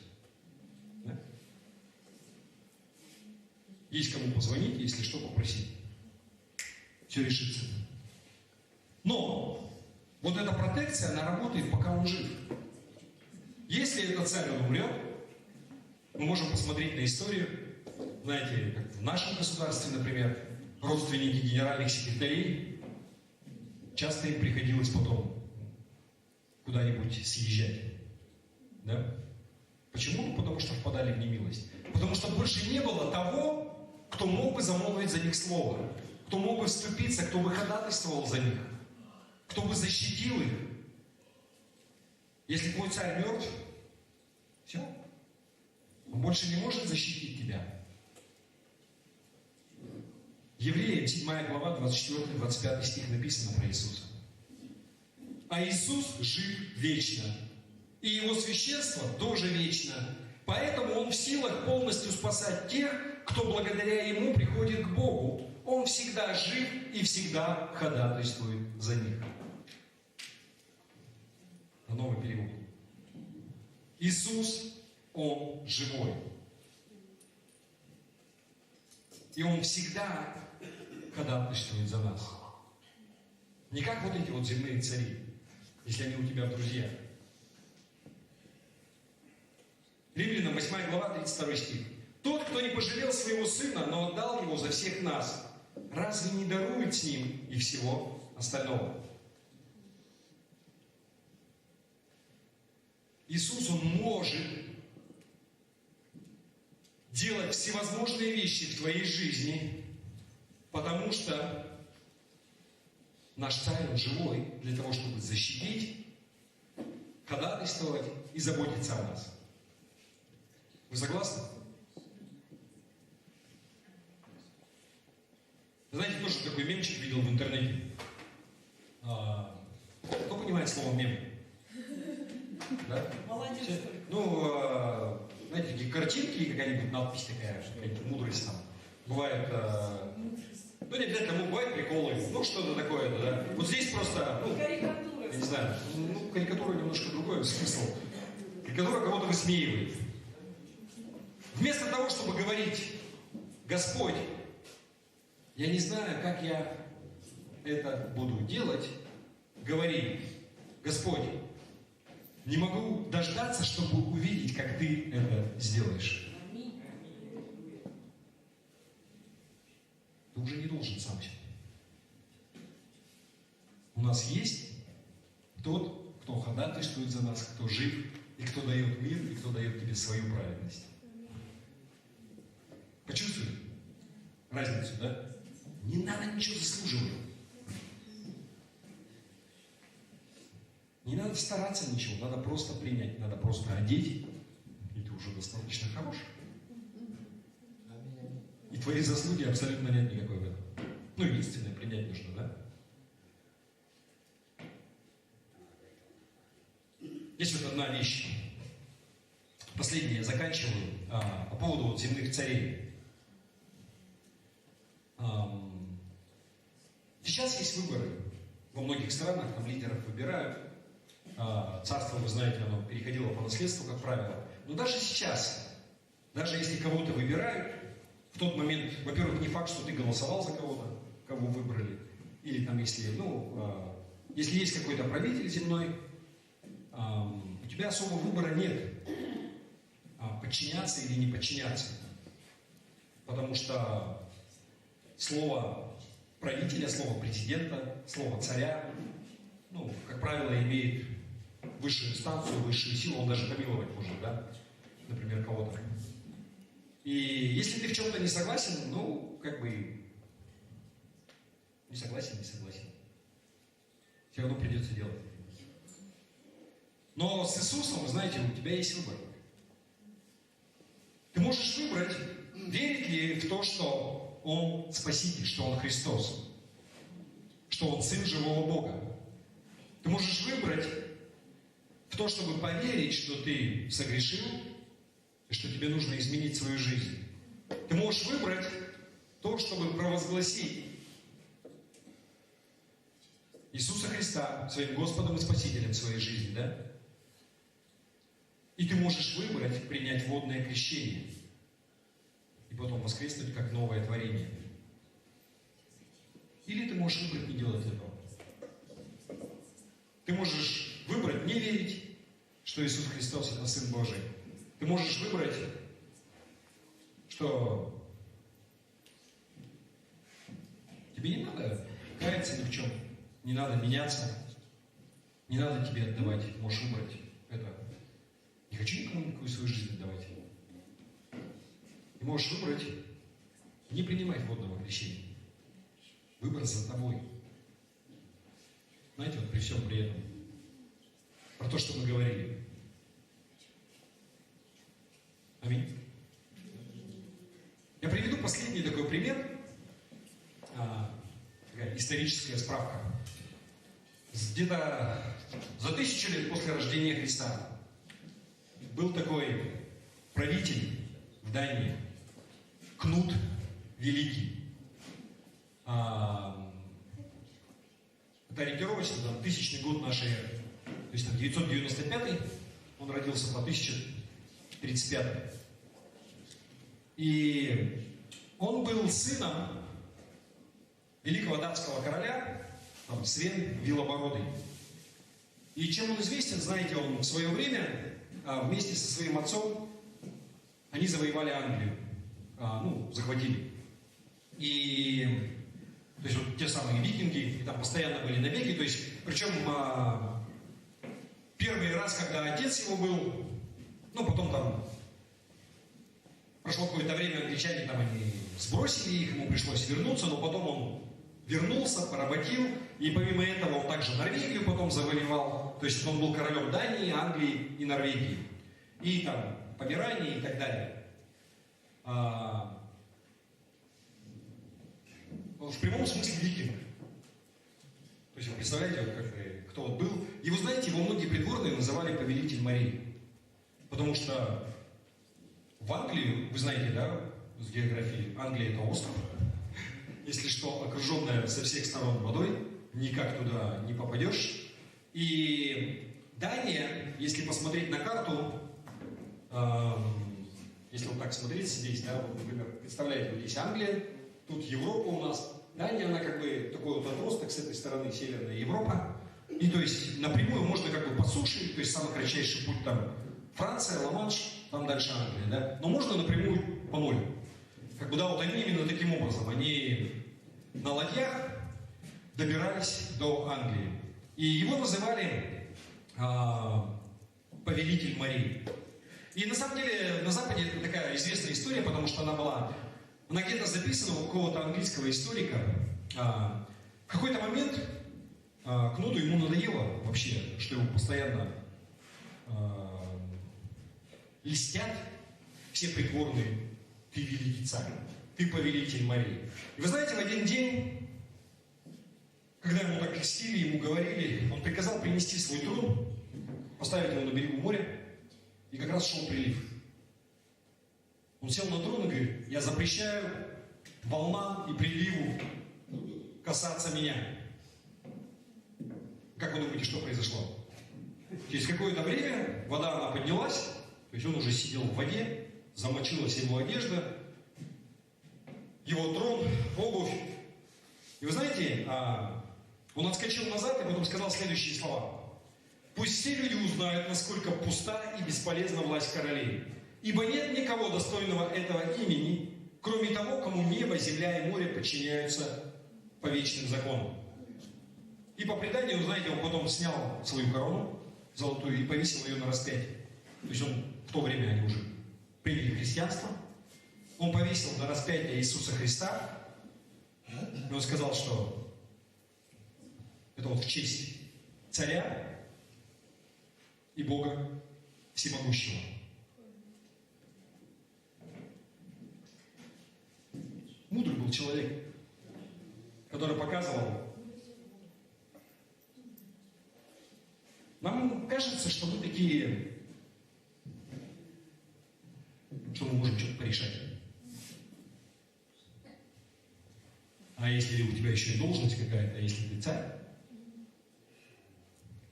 [SPEAKER 3] Да? Есть кому позвонить, если что, попросить. Все решится. Но вот эта протекция, она работает, пока он жив. Если этот царь, он умрет, мы можем посмотреть на историю, знаете, как в нашем государстве, например, родственники генеральных секретарей, часто им приходилось потом куда-нибудь съезжать. Да? Почему? Ну, потому что впадали в немилость. Потому что больше не было того, кто мог бы замолвить за них слово, кто мог бы вступиться, кто бы ходатайствовал за них, кто бы защитил их. Если твой царь мертв, все, он больше не может защитить тебя. Евреям 7 глава, 24-25 стих написано про Иисуса. А Иисус жив вечно. И Его священство тоже вечно. Поэтому Он в силах полностью спасать тех, кто благодаря Ему приходит к Богу. Он всегда жив и всегда ходатайствует за них. Новый перевод. Иисус, Он живой. И Он всегда ходатайствует за нас. Не как вот эти вот земные цари, если они у тебя в друзьях. Римлянам 8 глава, 32 стих. Тот, кто не пожалел своего сына, но отдал его за всех нас, разве не дарует с ним и всего остального? Иисус, Он может делать всевозможные вещи в твоей жизни, потому что наш царь, Он живой для того, чтобы защитить, ходатайствовать и заботиться о нас. Вы согласны? Знаете, тоже такой мемчик видел в интернете. Кто понимает слово мем? Да?
[SPEAKER 4] Молодец.
[SPEAKER 3] Ну, знаете, такие картинки, какая-нибудь надпись такая, какая-нибудь мудрость там. Бывает, ну не обязательно, бывают приколы, ну что-то такое, да. Вот здесь просто, ну,
[SPEAKER 4] Карикатура.
[SPEAKER 3] я не знаю, ну, карикатура немножко другой смысл. Карикатура кого-то высмеивает. Вместо того, чтобы говорить: Господь, я не знаю, как я это буду делать, говори: Господь, не могу дождаться, чтобы увидеть, как ты это сделаешь. Ты уже не должен сам все. У нас есть тот, кто ходатайствует за нас, кто жив, и кто дает мир, и кто дает тебе свою праведность. Почувствуй разницу, да? Не надо ничего заслуживать. Не надо стараться ничего, надо просто принять, надо просто одеть, и ты уже достаточно хорош. И твои заслуги абсолютно нет никакой в этом. Ну, единственное, принять нужно, да? Есть вот одна вещь. Последнее я заканчиваю по поводу вот земных царей. Сейчас есть выборы. Во многих странах там лидеров выбирают. Царство, вы знаете, оно переходило по наследству, как правило. Но даже сейчас, даже если кого-то выбирают, в тот момент, во-первых, не факт, что ты голосовал за кого-то, кого выбрали. Или там, если, если есть какой-то правитель земной, у тебя особого выбора нет. Подчиняться или не подчиняться. Потому что слово правителя, слово президента, слово царя, ну, как правило, имеет высшую инстанцию, высшую силу, он даже помиловать может, да, например, кого-то. И если ты в чем-то не согласен, ну, как бы, не согласен. Все равно придется делать. Но с Иисусом, вы знаете, у тебя есть выбор. Ты можешь выбрать, верить ли в то, что Он Спаситель, что Он Христос, что Он Сын живого Бога. Ты можешь выбрать в то, чтобы поверить, что ты согрешил, и что тебе нужно изменить свою жизнь. Ты можешь выбрать то, чтобы провозгласить Иисуса Христа своим Господом и Спасителем в своей жизни, да? И ты можешь выбрать принять водное крещение и потом воскреснуть как новое творение. Или ты можешь выбрать не делать этого. Ты можешь выбрать не верить, что Иисус Христос – это Сын Божий. Ты можешь выбрать, что тебе не надо каяться ни в чем, не надо меняться, не надо тебе отдавать. Можешь выбрать это. Не хочу никому никакую свою жизнь отдавать. И можешь выбрать не принимать водного крещения. Выбор за тобой. Знаете, вот при всем при этом. Про то, что мы говорили. Аминь. Я приведу последний такой пример. Такая историческая справка. Где-то за 1000 лет после рождения Христа был такой правитель в Дании, Кнут Великий. Это ориентировочно, там, 1000 год нашей эры. То есть там 995, он родился по 1035. И он был сыном великого датского короля, там, Свен Вилобородый. И чем он известен, знаете, он в свое время вместе со своим отцом они завоевали Англию, захватили. И то есть вот те самые викинги, и там постоянно были набеги, то есть, причем первый раз, когда отец его был, потом там прошло какое-то время, англичане там они сбросили их, ему пришлось вернуться, но потом он вернулся, поработил, и помимо этого он также Норвегию потом завоевал, то есть он был королем Дании, Англии и Норвегии, и там Померании и так далее. В прямом смысле викинг. То есть вы представляете, кто он был. И вы знаете, его многие придворные называли повелитель морей. Потому что в Англию, вы знаете, да, с географией, Англия это остров. Если что, окруженная со всех сторон водой, никак туда не попадешь. И Дания, если посмотреть на карту, если вот так смотреть здесь, да, вот, например, представляете, вот здесь Англия, тут Европа у нас, Дания, она как бы такой вот отросток с этой стороны, Северная Европа. И то есть напрямую можно как бы по суше, то есть самый кратчайший путь там Франция, Ла-Манш, там дальше Англия, да. Но можно напрямую по морю. Как бы, да, вот они именно таким образом, они на ладьях добирались до Англии. И его называли повелитель морей. И на самом деле на Западе это такая известная история, потому что она где-то записана у какого-то английского историка. В какой-то момент Кнуту ему надоело вообще, что его постоянно льстят все придворные. Ты великий царь, ты повелитель морей. И вы знаете, в один день, когда ему так льстили, ему говорили, он приказал принести свой трон, поставить его на берегу моря, и как раз шел прилив. Он сел на трон и говорит: я запрещаю волнам и приливу касаться меня. Как вы думаете, что произошло? Через какое-то время вода она поднялась, то есть он уже сидел в воде, замочилась его одежда, его трон, обувь. И вы знаете, он отскочил назад и потом сказал следующие слова. Пусть все люди узнают, насколько пуста и бесполезна власть королей. Ибо нет никого достойного этого имени, кроме того, кому небо, земля и море подчиняются по вечным законам. И по преданию, знаете, он потом снял свою корону золотую и повесил ее на распятие. То есть он в то время они уже приняли христианство. Он повесил на распятие Иисуса Христа. И он сказал, что это вот в честь царя и Бога всемогущего. Мудрый был человек, который показывал. Нам кажется, что мы такие, что мы можем что-то порешать. А если у тебя еще и должность какая-то, а если ты царь,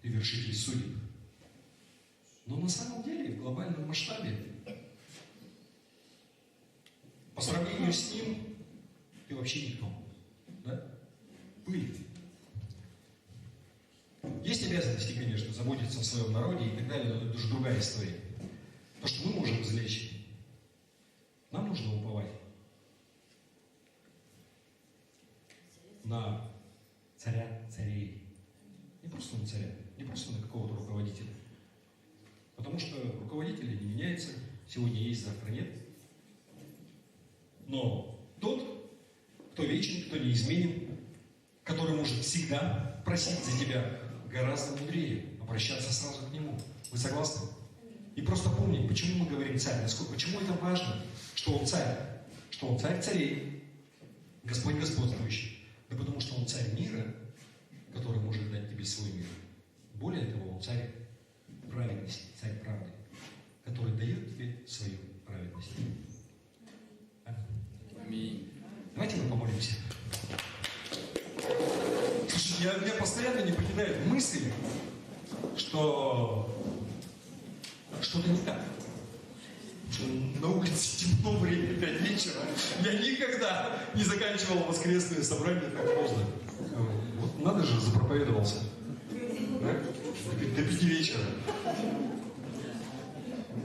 [SPEAKER 3] ты вершитель судеб. Но на самом деле, в глобальном масштабе, по сравнению с ним, ты вообще никто. Да? Пыль. Есть обязанности, конечно, заботиться о своем народе и так далее, но это уже другая история. То, что мы можем извлечь, нам нужно уповать на царя царей. Не просто на царя, не просто на какого-то руководителя. Потому что руководители не меняются, сегодня есть, завтра нет. Но тот, кто вечен, кто неизменен, который может всегда просить за тебя, гораздо мудрее обращаться сразу к нему. Вы согласны? И просто помнить, почему мы говорим царь, почему это важно, что он царь, царей, Господь господствующий. Да потому что он царь мира, который может дать тебе свой мир. Более того, он царь праведности, царь правды, который дает тебе свою праведность.
[SPEAKER 2] Аминь.
[SPEAKER 3] Давайте мы помолимся. Слушай, меня постоянно не покидает мысль, что что-то не так. Что на улице темно, время 5 вечера. Я никогда не заканчивал воскресное собрание так поздно. Вот надо же, запроповедовался. Да? До 5 вечера.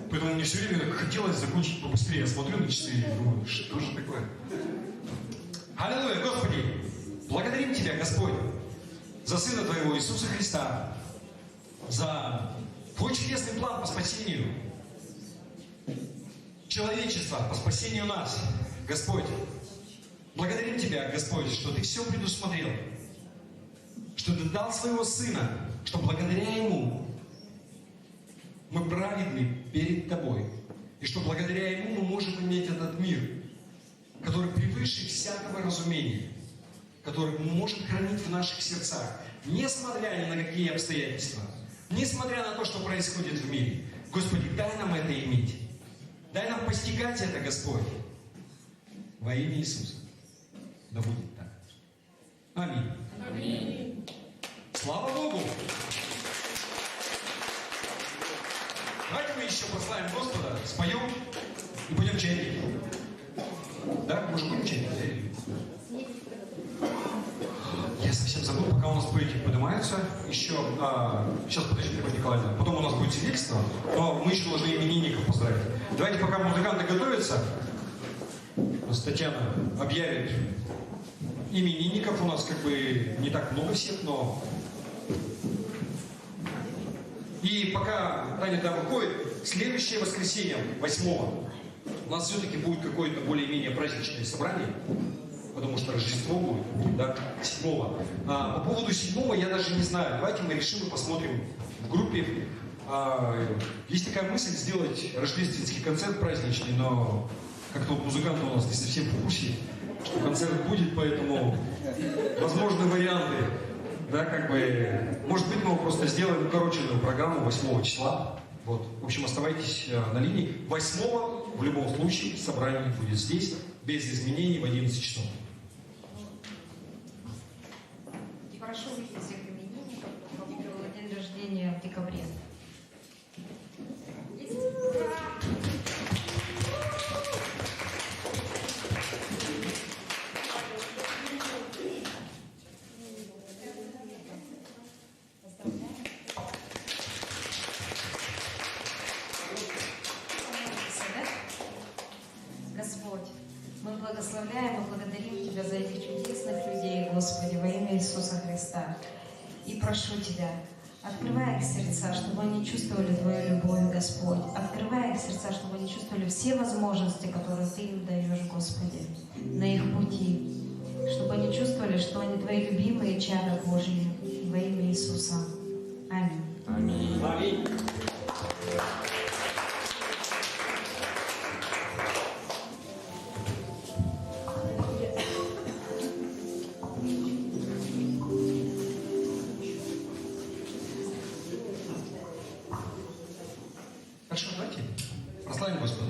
[SPEAKER 3] Поэтому мне все время хотелось закончить побыстрее. Я смотрю на часы и думаю, что же такое? Аллилуйя, Господи! Благодарим Тебя, Господь, за Сына Твоего Иисуса Христа, за Твой чудесный план по спасению человечества, по спасению нас, Господь. Благодарим Тебя, Господь, что Ты все предусмотрел, что Ты дал Своего Сына, что благодаря Ему мы праведны перед Тобой, и что благодаря Ему мы можем иметь этот мир, который превыше всякого разумения, который мы можем хранить в наших сердцах, несмотря ни на какие обстоятельства, несмотря на то, что происходит в мире. Господи, дай нам это иметь. Дай нам постигать это, Господь. Во имя Иисуса. Да будет так. Аминь.
[SPEAKER 2] Аминь.
[SPEAKER 3] Слава Богу! Давайте мы еще прославим Господа, споем и будем чаять. Да? Мы же будем чаять? Я совсем забыл, пока у нас пыльки поднимаются. Еще, сейчас подождите, Любовь Николаевна. Потом у нас будет свидетельство, но мы еще должны именинников поздравить. Давайте, пока музыканты готовятся, Татьяна объявит именинников. У нас как бы не так много всех, но... И пока Таня там выходит, следующее воскресенье, 8-го, у нас все-таки будет какое-то более-менее праздничное собрание, потому что Рождество будет, да, 7-го. По поводу 7-го я даже не знаю. Давайте мы решим и посмотрим в группе. Есть такая мысль сделать рождественский концерт праздничный, но как-то вот музыканты у нас не совсем в курсе, что концерт будет, поэтому возможны варианты. Да, как бы, может быть, мы просто сделаем укороченную программу 8 числа. Вот. В общем, оставайтесь на линии. 8 в любом случае собрание будет здесь, без изменений, в 11 часов.
[SPEAKER 4] И прошу выйти всех именинников, у кого день рождения в декабре. Господь, мы благословляем и благодарим Тебя за этих чудесных людей, Господи. Христа. И прошу Тебя, открывай их сердца, чтобы они чувствовали Твою любовь, Господь. Открывай их сердца, чтобы они чувствовали все возможности, которые Ты им даешь, Господи, на их пути. Чтобы они чувствовали, что они Твои любимые чада Божьи во имя Иисуса. Аминь.
[SPEAKER 2] Аминь.
[SPEAKER 3] Аминь. Хорошо, давайте прославим Господа.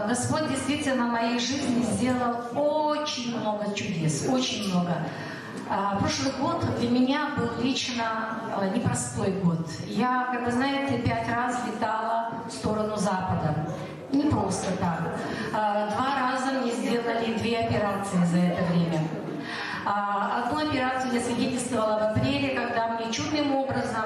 [SPEAKER 1] Господь действительно в моей жизни сделал очень много чудес, очень много. Прошлый год для меня был лично непростой год. Я, как вы знаете, 5 раз летала в сторону Запада. Не просто так. 2 раза мне сделали 2 операции за это время. Одну операцию я свидетельствовала